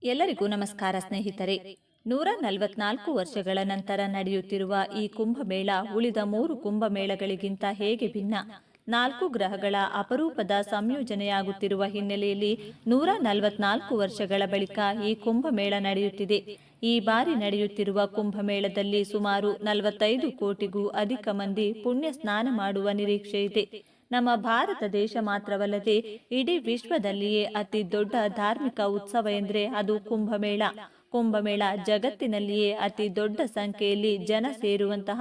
ಎಲ್ಲರಿಗೂ ನಮಸ್ಕಾರ ಸ್ನೇಹಿತರೆ. 144 ವರ್ಷಗಳ ನಂತರ ನಡೆಯುತ್ತಿರುವ ಈ ಕುಂಭಮೇಳ ಉಳಿದ 3 ಕುಂಭಮೇಳಗಳಿಗಿಂತ ಹೇಗೆ ಭಿನ್ನ? 4 ಗ್ರಹಗಳ ಅಪರೂಪದ ಸಂಯೋಜನೆಯಾಗುತ್ತಿರುವ ಹಿನ್ನೆಲೆಯಲ್ಲಿ 144 ವರ್ಷಗಳ ಬಳಿಕ ಈ ಕುಂಭಮೇಳ ನಡೆಯುತ್ತಿದೆ. ಈ ಬಾರಿ ನಡೆಯುತ್ತಿರುವ ಕುಂಭಮೇಳದಲ್ಲಿ ಸುಮಾರು 45 ಕೋಟಿಗೂ ಅಧಿಕ ಮಂದಿ ಪುಣ್ಯ ಸ್ನಾನ ಮಾಡುವ ನಿರೀಕ್ಷೆ ಇದೆ. ನಮ್ಮ ಭಾರತ ದೇಶ ಮಾತ್ರವಲ್ಲದೆ ಇಡೀ ವಿಶ್ವದಲ್ಲಿಯೇ ಅತಿ ದೊಡ್ಡ ಧಾರ್ಮಿಕ ಉತ್ಸವ ಎಂದರೆ ಅದು ಕುಂಭಮೇಳ. ಕುಂಭಮೇಳ ಜಗತ್ತಿನಲ್ಲಿಯೇ ಅತಿ ದೊಡ್ಡ ಸಂಖ್ಯೆಯಲ್ಲಿ ಜನ ಸೇರುವಂತಹ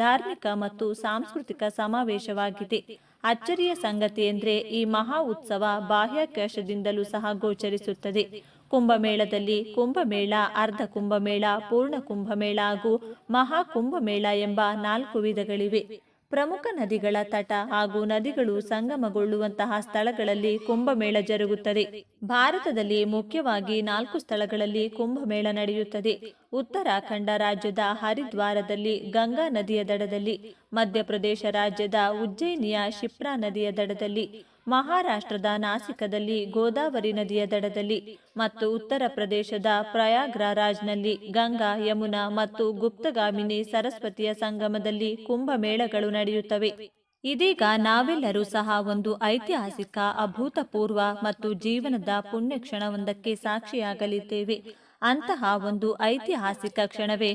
ಧಾರ್ಮಿಕ ಮತ್ತು ಸಾಂಸ್ಕೃತಿಕ ಸಮಾವೇಶವಾಗಿದೆ. ಅಚ್ಚರಿಯ ಸಂಗತಿ ಎಂದರೆ ಈ ಮಹಾ ಉತ್ಸವ ಬಾಹ್ಯಾಕಾಶದಿಂದಲೂ ಸಹ ಗೋಚರಿಸುತ್ತದೆ. ಕುಂಭಮೇಳದಲ್ಲಿ ಕುಂಭಮೇಳ, ಅರ್ಧ ಕುಂಭಮೇಳ, ಪೂರ್ಣ ಕುಂಭಮೇಳ ಹಾಗೂ ಮಹಾ ಕುಂಭಮೇಳ ಎಂಬ 4 ವಿಧಗಳಿವೆ. ಪ್ರಮುಖ ನದಿಗಳ ತಟ ಹಾಗೂ ನದಿಗಳು ಸಂಗಮಗೊಳ್ಳುವಂತಹ ಸ್ಥಳಗಳಲ್ಲಿ ಕುಂಭಮೇಳ ಜರುಗುತ್ತದೆ. ಭಾರತದಲ್ಲಿ ಮುಖ್ಯವಾಗಿ 4 ಸ್ಥಳಗಳಲ್ಲಿ ಕುಂಭಮೇಳ ನಡೆಯುತ್ತದೆ. ಉತ್ತರಾಖಂಡ ರಾಜ್ಯದ ಹರಿದ್ವಾರದಲ್ಲಿ ಗಂಗಾ ನದಿಯ ದಡದಲ್ಲಿ, ಮಧ್ಯಪ್ರದೇಶ ರಾಜ್ಯದ ಉಜ್ಜಯಿನಿಯ ಶಿಪ್ರಾ ನದಿಯ ದಡದಲ್ಲಿ, ಮಹಾರಾಷ್ಟ್ರದ ನಾಸಿಕದಲ್ಲಿ ಗೋದಾವರಿ ನದಿಯ ದಡದಲ್ಲಿ ಮತ್ತು ಉತ್ತರ ಪ್ರದೇಶದ ಪ್ರಯಾಗ್ರಾಜ್ನಲ್ಲಿ ಗಂಗಾ, ಯಮುನಾ ಮತ್ತು ಗುಪ್ತಗಾಮಿನಿ ಸರಸ್ವತಿಯ ಸಂಗಮದಲ್ಲಿ ಕುಂಭಮೇಳಗಳು ನಡೆಯುತ್ತವೆ. ಇದೀಗ ನಾವೆಲ್ಲರೂ ಸಹ ಒಂದು ಐತಿಹಾಸಿಕ, ಅಭೂತಪೂರ್ವ ಮತ್ತು ಜೀವನದ ಪುಣ್ಯ ಕ್ಷಣವೊಂದಕ್ಕೆ ಸಾಕ್ಷಿಯಾಗಲಿದ್ದೇವೆ. ಅಂತಹ ಒಂದು ಐತಿಹಾಸಿಕ ಕ್ಷಣವೇ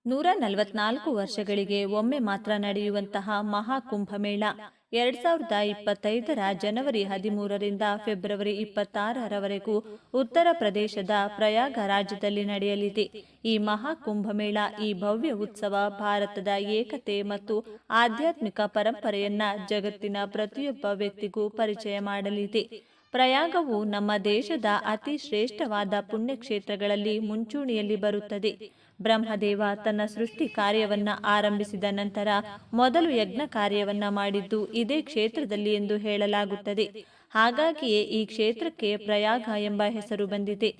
144 ವರ್ಷಗಳಿಗೆ ಒಮ್ಮೆ ಮಾತ್ರ ನಡೆಯುವಂತಹ ಮಹಾ ಕುಂಭಮೇಳ. 2025ರ ಜನವರಿ 13ರಿಂದ ಫೆಬ್ರವರಿ 26ರವರೆಗೂ ಉತ್ತರ ಪ್ರದೇಶದ ಪ್ರಯಾಗ ರಾಜ್ಯದಲ್ಲಿ ನಡೆಯಲಿದೆ. ಈ ಮಹಾ ಕುಂಭಮೇಳ, ಈ ಭವ್ಯ ಉತ್ಸವ ಭಾರತದ ಏಕತೆ ಮತ್ತು ಆಧ್ಯಾತ್ಮಿಕ ಪರಂಪರೆಯನ್ನ ಜಗತ್ತಿನ ಪ್ರತಿಯೊಬ್ಬ ವ್ಯಕ್ತಿಗೂ ಪರಿಚಯ ಮಾಡಲಿದೆ. ಪ್ರಯಾಗವು ನಮ್ಮ ದೇಶದ ಅತಿ ಶ್ರೇಷ್ಠವಾದ ಪುಣ್ಯಕ್ಷೇತ್ರಗಳಲ್ಲಿ ಮುಂಚೂಣಿಯಲ್ಲಿ ಬರುತ್ತದೆ. ಬ್ರಹ್ಮದೇವ ತನ್ನ ಸೃಷ್ಟಿ ಕಾರ್ಯವನ್ನ ಆರಂಭಿಸಿದ ನಂತರ ಮೊದಲು ಯಜ್ಞ ಕಾರ್ಯವನ್ನ ಮಾಡಿದ್ದು ಇದೇ ಕ್ಷೇತ್ರದಲ್ಲಿ ಎಂದು ಹೇಳಲಾಗುತ್ತದೆ. ಹಾಗಾಗಿಯೇ ಈ ಕ್ಷೇತ್ರಕ್ಕೆ ಪ್ರಯಾಗ ಎಂಬ ಹೆಸರು ಬಂದಿದೆ.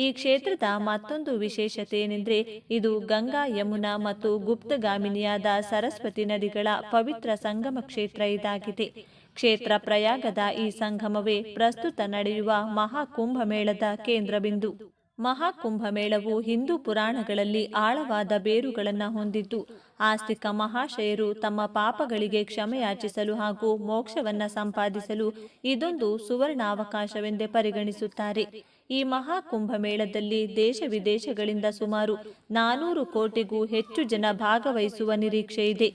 ಈ ಕ್ಷೇತ್ರದ ಮತ್ತೊಂದು ವಿಶೇಷತೆ ಏನೆಂದರೆ ಇದು ಗಂಗಾ, ಯಮುನಾ ಮತ್ತು ಗುಪ್ತಗಾಮಿನಿಯಾದ ಸರಸ್ವತಿ ನದಿಗಳ ಪವಿತ್ರ ಸಂಗಮ ಕ್ಷೇತ್ರ ಇದಾಗಿದೆ. ಕ್ಷೇತ್ರ ಪ್ರಯಾಗದ ಈ ಸಂಗಮವೇ ಪ್ರಸ್ತುತ ನಡೆಯುವ ಮಹಾ ಕುಂಭಮೇಳದ ಕೇಂದ್ರ ಬಿಂದು. ಮಹಾಕುಂಭಮೇಳವು ಹಿಂದೂ ಪುರಾಣಗಳಲ್ಲಿ ಆಳವಾದ ಬೇರುಗಳನ್ನು ಹೊಂದಿದ್ದು, ಆಸ್ತಿಕ ಮಹಾಶಯರು ತಮ್ಮ ಪಾಪಗಳಿಗೆ ಕ್ಷಮೆಯಾಚಿಸಲು ಹಾಗೂ ಮೋಕ್ಷವನ್ನ ಸಂಪಾದಿಸಲು ಇದೊಂದು ಸುವರ್ಣಾವಕಾಶವೆಂದೇ ಪರಿಗಣಿಸುತ್ತಾರೆ. ಈ ಮಹಾಕುಂಭಮೇಳದಲ್ಲಿ ದೇಶ ವಿದೇಶಗಳಿಂದ ಸುಮಾರು 400 ಕೋಟಿಗೂ ಹೆಚ್ಚು ಜನ ಭಾಗವಹಿಸುವ ನಿರೀಕ್ಷೆ ಇದೆ.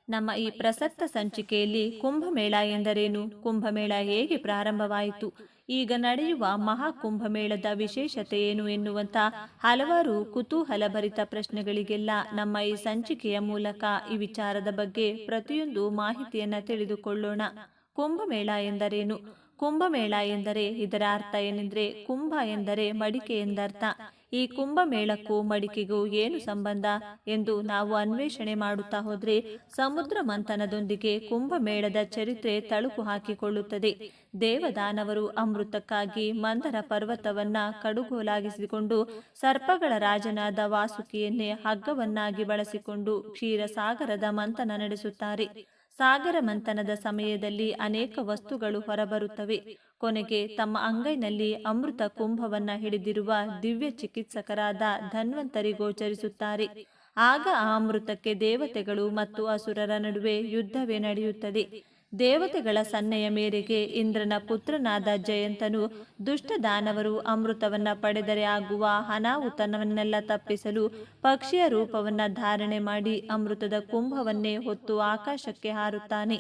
ನಮ್ಮ ಈ ಪ್ರಸಕ್ತ ಸಂಚಿಕೆಯಲ್ಲಿ ಕುಂಭಮೇಳ ಎಂದರೇನು, ಕುಂಭಮೇಳ ಹೇಗೆ ಪ್ರಾರಂಭವಾಯಿತು, ಈಗ ನಡೆಯುವ ಮಹಾ ಕುಂಭಮೇಳದ ವಿಶೇಷತೆ ಏನು ಎನ್ನುವಂಥ ಹಲವಾರು ಕುತೂಹಲಭರಿತ ಪ್ರಶ್ನೆಗಳಿಗೆಲ್ಲ ನಮ್ಮ ಈ ಸಂಚಿಕೆಯ ಮೂಲಕ ಈ ವಿಚಾರದ ಬಗ್ಗೆ ಪ್ರತಿಯೊಂದು ಮಾಹಿತಿಯನ್ನ ತಿಳಿದುಕೊಳ್ಳೋಣ. ಕುಂಭಮೇಳ ಎಂದರೇನು? ಕುಂಭಮೇಳ ಎಂದರೆ ಇದರ ಅರ್ಥ ಏನೆಂದರೆ ಕುಂಭ ಎಂದರೆ ಮಡಿಕೆ ಎಂದರ್ಥ. ಈ ಕುಂಭಮೇಳಕ್ಕೂ ಮಡಿಕೆಗೂ ಏನು ಸಂಬಂಧ ಎಂದು ನಾವು ಅನ್ವೇಷಣೆ ಮಾಡುತ್ತಾ ಹೋದರೆ ಸಮುದ್ರ ಮಂಥನದೊಂದಿಗೆ ಕುಂಭಮೇಳದ ಚರಿತ್ರೆ ತಳುಕು ಹಾಕಿಕೊಳ್ಳುತ್ತದೆ. ದೇವದಾನವರು ಅಮೃತಕ್ಕಾಗಿ ಮಂದರ ಪರ್ವತವನ್ನ ಕಡುಗೋಲಾಗಿಸಿಕೊಂಡು ಸರ್ಪಗಳ ರಾಜನಾದ ವಾಸುಕಿಯನ್ನೇ ಹಗ್ಗವನ್ನಾಗಿ ಬಳಸಿಕೊಂಡು ಕ್ಷೀರಸಾಗರದ ಮಂಥನ ನಡೆಸುತ್ತಾರೆ. ಸಾಗರ ಮಂಥನದ ಸಮಯದಲ್ಲಿ ಅನೇಕ ವಸ್ತುಗಳು ಹೊರಬರುತ್ತವೆ. ಕೊನೆಗೆ ತಮ್ಮ ಅಂಗೈನಲ್ಲಿ ಅಮೃತ ಕುಂಭವನ್ನ ಹಿಡಿದಿರುವ ದಿವ್ಯ ಚಿಕಿತ್ಸಕರಾದ ಧನ್ವಂತರಿ ಗೋಚರಿಸುತ್ತಾರೆ. ಆಗ ಆ ಅಮೃತಕ್ಕೆ ದೇವತೆಗಳು ಮತ್ತು ಅಸುರರ ನಡುವೆ ಯುದ್ಧವೇ ನಡೆಯುತ್ತದೆ. ದೇವತೆಗಳ ಸನ್ನೆಯ ಮೇರೆಗೆ ಇಂದ್ರನ ಪುತ್ರನಾದ ಜಯಂತನು ದುಷ್ಟ ದಾನವರು ಅಮೃತವನ್ನ ಪಡೆದರೆ ಆಗುವ ಅನಾಹುತವನ್ನೆಲ್ಲ ತಪ್ಪಿಸಲು ಪಕ್ಷಿಯ ರೂಪವನ್ನ ಧಾರಣೆ ಮಾಡಿ ಅಮೃತದ ಕುಂಭವನ್ನೇ ಹೊತ್ತು ಆಕಾಶಕ್ಕೆ ಹಾರುತ್ತಾನೆ.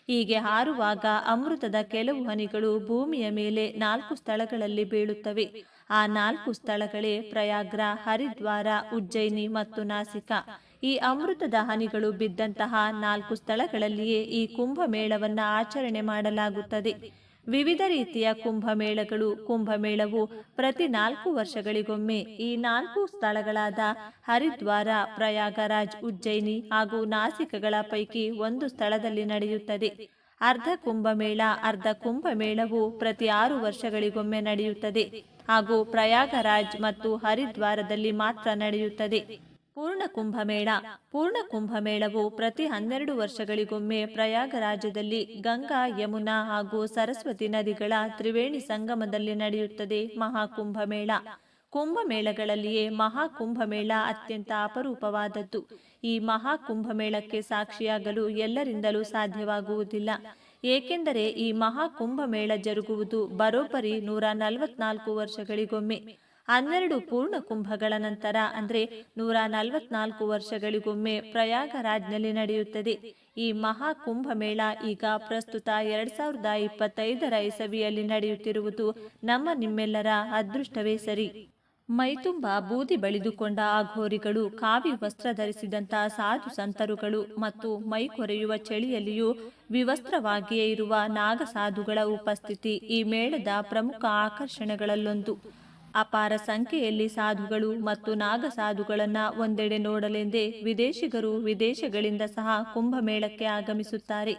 ಹೀಗೆ ಹಾರುವಾಗ ಅಮೃತದ ಕೆಲವು ಹನಿಗಳು ಭೂಮಿಯ ಮೇಲೆ 4 ಸ್ಥಳಗಳಲ್ಲಿ ಬೀಳುತ್ತವೆ. ಆ 4 ಸ್ಥಳಗಳೇ ಪ್ರಯಾಗ್ರ, ಹರಿದ್ವಾರ, ಉಜ್ಜಯಿನಿ ಮತ್ತು ನಾಸಿಕ. ಈ ಅಮೃತದ ಹನಿಗಳು ಬಿದ್ದಂತಹ 4 ಸ್ಥಳಗಳಲ್ಲಿಯೇ ಈ ಕುಂಭಮೇಳವನ್ನ ಆಚರಣೆ ಮಾಡಲಾಗುತ್ತದೆ. ವಿವಿಧ ರೀತಿಯ ಕುಂಭಮೇಳಗಳು. ಕುಂಭಮೇಳವು ಪ್ರತಿ 4 ವರ್ಷಗಳಿಗೊಮ್ಮೆ ಈ 4 ಸ್ಥಳಗಳಾದ ಹರಿದ್ವಾರ, ಪ್ರಯಾಗರಾಜ್, ಉಜ್ಜಯಿನಿ ಹಾಗೂ ನಾಸಿಕಗಳ ಪೈಕಿ ಒಂದು ಸ್ಥಳದಲ್ಲಿ ನಡೆಯುತ್ತದೆ. ಅರ್ಧ ಕುಂಭಮೇಳ. ಅರ್ಧ ಕುಂಭಮೇಳವು ಪ್ರತಿ 6 ವರ್ಷಗಳಿಗೊಮ್ಮೆ ನಡೆಯುತ್ತದೆ ಹಾಗೂ ಪ್ರಯಾಗರಾಜ್ ಮತ್ತು ಹರಿದ್ವಾರದಲ್ಲಿ ಮಾತ್ರ ನಡೆಯುತ್ತದೆ. ಪೂರ್ಣ ಕುಂಭಮೇಳ. ಪೂರ್ಣ ಕುಂಭಮೇಳವು ಪ್ರತಿ 12 ವರ್ಷಗಳಿಗೊಮ್ಮೆ ಪ್ರಯಾಗರಾಜದಲ್ಲಿ ಗಂಗಾ, ಯಮುನಾ ಹಾಗೂ ಸರಸ್ವತಿ ನದಿಗಳ ತ್ರಿವೇಣಿ ಸಂಗಮದಲ್ಲಿ ನಡೆಯುತ್ತದೆ. ಮಹಾಕುಂಭಮೇಳ ಕುಂಭಮೇಳಗಳಲ್ಲಿಯೇ ಮಹಾಕುಂಭಮೇಳ ಅತ್ಯಂತ ಅಪರೂಪವಾದದ್ದು. ಈ ಮಹಾಕುಂಭಮೇಳಕ್ಕೆ ಸಾಕ್ಷಿಯಾಗಲು ಎಲ್ಲರಿಂದಲೂ ಸಾಧ್ಯವಾಗುವುದಿಲ್ಲ. ಏಕೆಂದರೆ ಈ ಮಹಾಕುಂಭಮೇಳ ಜರುಗುವುದು ಬರೋಬ್ಬರಿ 144 ವರ್ಷಗಳಿಗೊಮ್ಮೆ. 12 ಪೂರ್ಣ ಕುಂಭಗಳ ನಂತರ ಅಂದರೆ 144 ವರ್ಷಗಳಿಗೊಮ್ಮೆ ಪ್ರಯಾಗರಾಜ್ನಲ್ಲಿ ನಡೆಯುತ್ತದೆ. ಈ ಮಹಾಕುಂಭಮೇಳ ಈಗ ಪ್ರಸ್ತುತ 2025ರ ಇಸವಿಯಲ್ಲಿ ನಡೆಯುತ್ತಿರುವುದು ನಿಮ್ಮೆಲ್ಲರ ಅದೃಷ್ಟವೇ ಸರಿ. ಮೈತುಂಬ ಬೂದಿ ಬಳಿದುಕೊಂಡ ಅಘೋರಿಗಳು, ಕಾವಿ ವಸ್ತ್ರ ಧರಿಸಿದಂಥ ಸಾಧು ಸಂತರುಗಳು ಮತ್ತು ಮೈ ಕೊರೆಯುವ ಚಳಿಯಲ್ಲಿಯೂ ವಿವಸ್ತ್ರವಾಗಿಯೇ ಇರುವ ನಾಗಸಾಧುಗಳ ಉಪಸ್ಥಿತಿ ಈ ಮೇಳದ ಪ್ರಮುಖ ಆಕರ್ಷಣೆಗಳಲ್ಲೊಂದು. ಅಪಾರ ಸಂಖ್ಯೆಯಲ್ಲಿ ಸಾಧುಗಳು ಮತ್ತು ನಾಗಸಾಧುಗಳನ್ನು ಒಂದೆಡೆ ನೋಡಲೆಂದೇ ವಿದೇಶಿಗರು ವಿದೇಶಗಳಿಂದ ಸಹ ಕುಂಭಮೇಳಕ್ಕೆ ಆಗಮಿಸುತ್ತಾರೆ.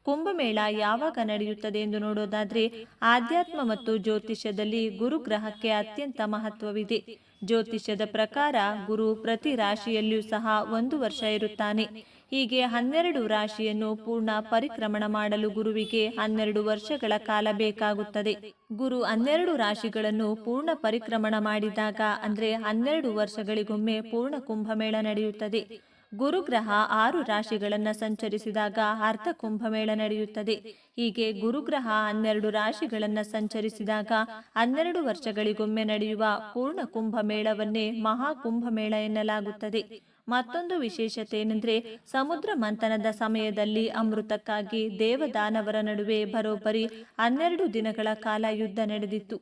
ಕುಂಭಮೇಳ ಯಾವಾಗ ನಡೆಯುತ್ತದೆ ಎಂದು ನೋಡೋದಾದ್ರೆ, ಆಧ್ಯಾತ್ಮ ಮತ್ತು ಜ್ಯೋತಿಷ್ಯದಲ್ಲಿ ಗುರುಗ್ರಹಕ್ಕೆ ಅತ್ಯಂತ ಮಹತ್ವವಿದೆ. ಜ್ಯೋತಿಷ್ಯದ ಪ್ರಕಾರ ಗುರು ಪ್ರತಿ ರಾಶಿಯಲ್ಲಿಯೂ ಸಹ 1 ವರ್ಷ ಇರುತ್ತಾನೆ. ಹೀಗೆ 12 ರಾಶಿಯನ್ನು ಪೂರ್ಣ ಪರಿಕ್ರಮಣ ಮಾಡಲು ಗುರುವಿಗೆ 12 ವರ್ಷಗಳ ಕಾಲ ಬೇಕಾಗುತ್ತದೆ. ಗುರು 12 ರಾಶಿಗಳನ್ನು ಪೂರ್ಣ ಪರಿಕ್ರಮಣ ಮಾಡಿದಾಗ ಅಂದರೆ 12 ವರ್ಷಗಳಿಗೊಮ್ಮೆ ಪೂರ್ಣ ಕುಂಭಮೇಳ ನಡೆಯುತ್ತದೆ. ಗುರುಗ್ರಹ 6 ರಾಶಿಗಳನ್ನು ಸಂಚರಿಸಿದಾಗ ಅರ್ಧ ಕುಂಭಮೇಳ ನಡೆಯುತ್ತದೆ. ಹೀಗೆ ಗುರುಗ್ರಹ 12 ರಾಶಿಗಳನ್ನು ಸಂಚರಿಸಿದಾಗ 12 ವರ್ಷಗಳಿಗೊಮ್ಮೆ ನಡೆಯುವ ಪೂರ್ಣ ಕುಂಭಮೇಳವನ್ನೇ ಮಹಾಕುಂಭಮೇಳ ಎನ್ನಲಾಗುತ್ತದೆ. ಮತ್ತೊಂದು ವಿಶೇಷತೆ ಏನೆಂದರೆ, ಸಮುದ್ರ ಮಂಥನದ ಸಮಯದಲ್ಲಿ ಅಮೃತಕ್ಕಾಗಿ ದೇವದಾನವರ ನಡುವೆ ಬರೋಬ್ಬರಿ 12 ದಿನಗಳ ಕಾಲ ಯುದ್ಧ ನಡೆದಿತ್ತು.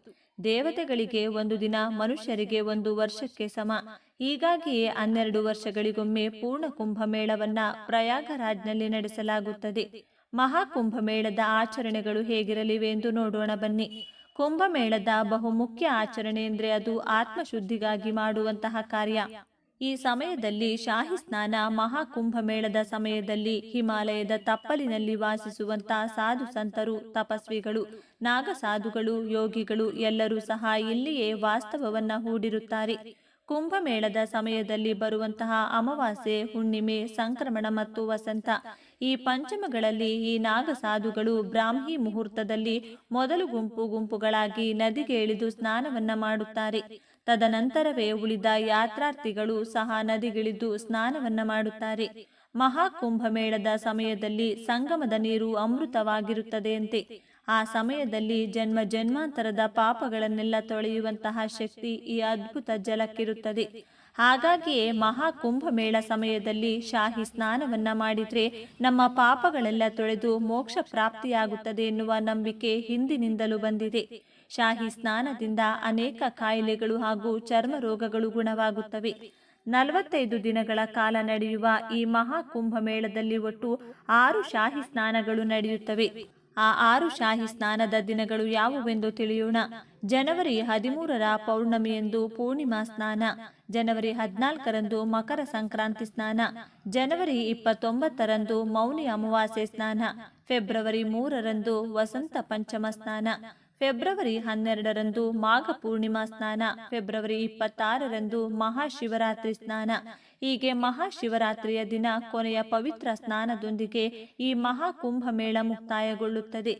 ದೇವತೆಗಳಿಗೆ 1 ದಿನ, ಮನುಷ್ಯರಿಗೆ 1 ವರ್ಷಕ್ಕೆ ಸಮ. ಹೀಗಾಗಿಯೇ 12 ವರ್ಷಗಳಿಗೊಮ್ಮೆ ಪೂರ್ಣ ಕುಂಭಮೇಳವನ್ನ ಪ್ರಯಾಗರಾಜ್ನಲ್ಲಿ ನಡೆಸಲಾಗುತ್ತದೆ. ಮಹಾಕುಂಭಮೇಳದ ಆಚರಣೆಗಳು ಹೇಗಿರಲಿವೆ ಎಂದು ನೋಡೋಣ ಬನ್ನಿ. ಕುಂಭಮೇಳದ ಬಹುಮುಖ್ಯ ಆಚರಣೆ ಎಂದರೆ ಅದು ಆತ್ಮಶುದ್ಧಿಗಾಗಿ ಮಾಡುವಂತಹ ಕಾರ್ಯ. ಈ ಸಮಯದಲ್ಲಿ ಶಾಹಿ ಸ್ನಾನ. ಮಹಾಕುಂಭಮೇಳದ ಸಮಯದಲ್ಲಿ ಹಿಮಾಲಯದ ತಪ್ಪಲಿನಲ್ಲಿ ವಾಸಿಸುವಂತಹ ಸಾಧು ಸಂತರು, ತಪಸ್ವಿಗಳು, ನಾಗಸಾಧುಗಳು, ಯೋಗಿಗಳು ಎಲ್ಲರೂ ಸಹ ಇಲ್ಲಿಯೇ ವಾಸ್ತವವನ್ನ ಹೂಡಿರುತ್ತಾರೆ. ಕುಂಭಮೇಳದ ಸಮಯದಲ್ಲಿ ಬರುವಂತಹ ಅಮಾವಾಸ್ಯೆ, ಹುಣ್ಣಿಮೆ, ಸಂಕ್ರಮಣ ಮತ್ತು ವಸಂತ ಈ ಪಂಚಮಗಳಲ್ಲಿ ಈ ನಾಗಸಾಧುಗಳು ಬ್ರಾಹ್ಮಿ ಮುಹೂರ್ತದಲ್ಲಿ ಮೊದಲು ಗುಂಪುಗಳಾಗಿ ನದಿಗೆ ಇಳಿದು ಸ್ನಾನವನ್ನ ಮಾಡುತ್ತಾರೆ. ತದನಂತರವೇ ಉಳಿದ ಯಾತ್ರಾರ್ಥಿಗಳು ಸಹ ನದಿಗಿಳಿದು ಸ್ನಾನವನ್ನ ಮಾಡುತ್ತಾರೆ. ಮಹಾಕುಂಭಮೇಳದ ಸಮಯದಲ್ಲಿ ಸಂಗಮದ ನೀರು ಅಮೃತವಾಗಿರುತ್ತದೆಯಂತೆ. ಆ ಸಮಯದಲ್ಲಿ ಜನ್ಮ ಜನ್ಮಾಂತರದ ಪಾಪಗಳನ್ನೆಲ್ಲ ತೊಳೆಯುವಂತಹ ಶಕ್ತಿ ಈ ಅದ್ಭುತ ಜಲಕ್ಕಿರುತ್ತದೆ. ಹಾಗಾಗಿಯೇ ಮಹಾಕುಂಭಮೇಳ ಸಮಯದಲ್ಲಿ ಶಾಹಿ ಸ್ನಾನವನ್ನ ಮಾಡಿದ್ರೆ ನಮ್ಮ ಪಾಪಗಳೆಲ್ಲ ತೊಳೆದು ಮೋಕ್ಷ ಪ್ರಾಪ್ತಿಯಾಗುತ್ತದೆ ಎನ್ನುವ ನಂಬಿಕೆ ಹಿಂದಿನಿಂದಲೂ ಬಂದಿದೆ. ಶಾಹಿ ಸ್ನಾನದಿಂದ ಅನೇಕ ಕಾಯಿಲೆಗಳು ಹಾಗೂ ಚರ್ಮ ರೋಗಗಳು ಗುಣವಾಗುತ್ತವೆ. 45 ದಿನಗಳ ಕಾಲ ನಡೆಯುವ ಈ ಮಹಾಕುಂಭಮೇಳದಲ್ಲಿ ಒಟ್ಟು 6 ಶಾಹಿ ಸ್ನಾನಗಳು ನಡೆಯುತ್ತವೆ. ಆ 6 ಶಾಹಿ ಸ್ನಾನದ ದಿನಗಳು ಯಾವುವೆಂದು ತಿಳಿಯೋಣ. ಜನವರಿ 13ರ ಪೌರ್ಣಮಿಯಂದು ಪೂರ್ಣಿಮಾ ಸ್ನಾನ, ಜನವರಿ 14ರಂದು ಮಕರ ಸಂಕ್ರಾಂತಿ ಸ್ನಾನ, ಜನವರಿ 29ರಂದು ಮೌನಿ ಅಮಾವಾಸ್ಯೆ ಸ್ನಾನ, ಫೆಬ್ರವರಿ 3ರಂದು ವಸಂತ ಪಂಚಮ ಸ್ನಾನ, ಫೆಬ್ರವರಿ 12ರಂದು ಮಾಘ ಪೂರ್ಣಿಮಾ ಸ್ನಾನ, ಫೆಬ್ರವರಿ 26ರಂದು ಮಹಾಶಿವರಾತ್ರಿ ಸ್ನಾನ. ಹೀಗೆ ಮಹಾಶಿವರಾತ್ರಿಯ ದಿನ ಕೊನೆಯ ಪವಿತ್ರ ಸ್ನಾನದೊಂದಿಗೆ ಈ ಮಹಾಕುಂಭಮೇಳ ಮುಕ್ತಾಯಗೊಳ್ಳುತ್ತದೆ.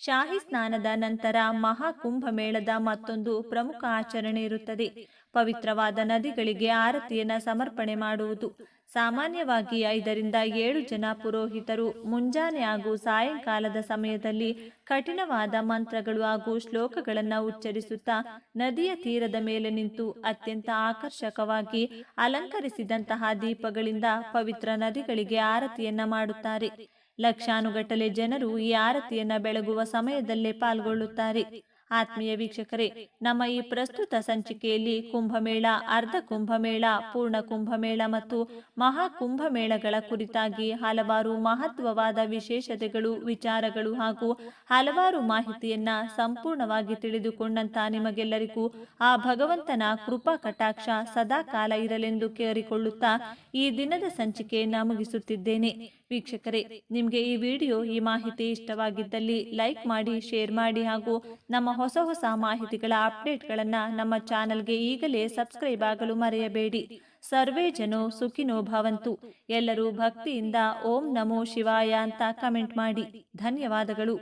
ಶಾಹಿ ಸ್ನಾನದ ನಂತರ ಮಹಾಕುಂಭಮೇಳದ ಮತ್ತೊಂದು ಪ್ರಮುಖ ಆಚರಣೆ ಇರುತ್ತದೆ. ಪವಿತ್ರವಾದ ನದಿಗಳಿಗೆ ಆರತಿಯನ್ನ ಸಮರ್ಪಣೆ ಮಾಡುವುದು. ಸಾಮಾನ್ಯವಾಗಿ 5ರಿಂದ 7 ಜನ ಪುರೋಹಿತರು ಮುಂಜಾನೆ ಹಾಗೂ ಸಾಯಂಕಾಲದ ಸಮಯದಲ್ಲಿ ಕಠಿಣವಾದ ಮಂತ್ರಗಳು ಹಾಗೂ ಶ್ಲೋಕಗಳನ್ನು ಉಚ್ಚರಿಸುತ್ತಾ ನದಿಯ ತೀರದ ಮೇಲೆ ನಿಂತು ಅತ್ಯಂತ ಆಕರ್ಷಕವಾಗಿ ಅಲಂಕರಿಸಿದಂತಹ ದೀಪಗಳಿಂದ ಪವಿತ್ರ ನದಿಗಳಿಗೆ ಆರತಿಯನ್ನ ಮಾಡುತ್ತಾರೆ. ಲಕ್ಷಾನುಗಟ್ಟಲೆ ಜನರು ಈ ಆರತಿಯನ್ನ ಬೆಳಗುವ ಸಮಯದಲ್ಲೇ ಪಾಲ್ಗೊಳ್ಳುತ್ತಾರೆ. ಆತ್ಮೀಯ ವೀಕ್ಷಕರೇ, ನಮ್ಮ ಈ ಪ್ರಸ್ತುತ ಸಂಚಿಕೆಯಲ್ಲಿ ಕುಂಭಮೇಳ, ಅರ್ಧ ಕುಂಭಮೇಳ, ಪೂರ್ಣ ಕುಂಭಮೇಳ ಮತ್ತು ಮಹಾಕುಂಭಮೇಳಗಳ ಕುರಿತಾಗಿ ಹಲವಾರು ಮಹತ್ವವಾದ ವಿಶೇಷತೆಗಳು, ವಿಚಾರಗಳು ಹಾಗೂ ಹಲವಾರು ಮಾಹಿತಿಯನ್ನ ಸಂಪೂರ್ಣವಾಗಿ ತಿಳಿದುಕೊಂಡಂತ ನಿಮಗೆಲ್ಲರಿಗೂ ಆ ಭಗವಂತನ ಕೃಪಾ ಕಟಾಕ್ಷ ಸದಾ ಕಾಲ ಇರಲೆಂದು ಕೇಳಿಕೊಳ್ಳುತ್ತಾ ಈ ದಿನದ ಸಂಚಿಕೆಯನ್ನ ಮುಗಿಸುತ್ತಿದ್ದೇನೆ. ವೀಕ್ಷಕರೇ, ನಿಮಗೆ ಈ ವಿಡಿಯೋ, ಈ ಮಾಹಿತಿ ಇಷ್ಟವಾಗಿದ್ದಲ್ಲಿ ಲೈಕ್ ಮಾಡಿ, ಶೇರ್ ಮಾಡಿ ಹಾಗೂ ನಮ್ಮ ಹೊಸ ಮಾಹಿತಿಗಳ ಅಪ್ಡೇಟ್ಗಳನ್ನು ನಮ್ಮ ಚಾನಲ್ಗೆ ಈಗಲೇ ಸಬ್ಸ್ಕ್ರೈಬ್ ಆಗಲು ಮರೆಯಬೇಡಿ. ಸರ್ವೇ ಜನೋ ಸುಖಿನೋ ಭವಂತು. ಎಲ್ಲರೂ ಭಕ್ತಿಯಿಂದ ಓಂ ನಮೋ ಶಿವಾಯ ಅಂತ ಕಮೆಂಟ್ ಮಾಡಿ. ಧನ್ಯವಾದಗಳು.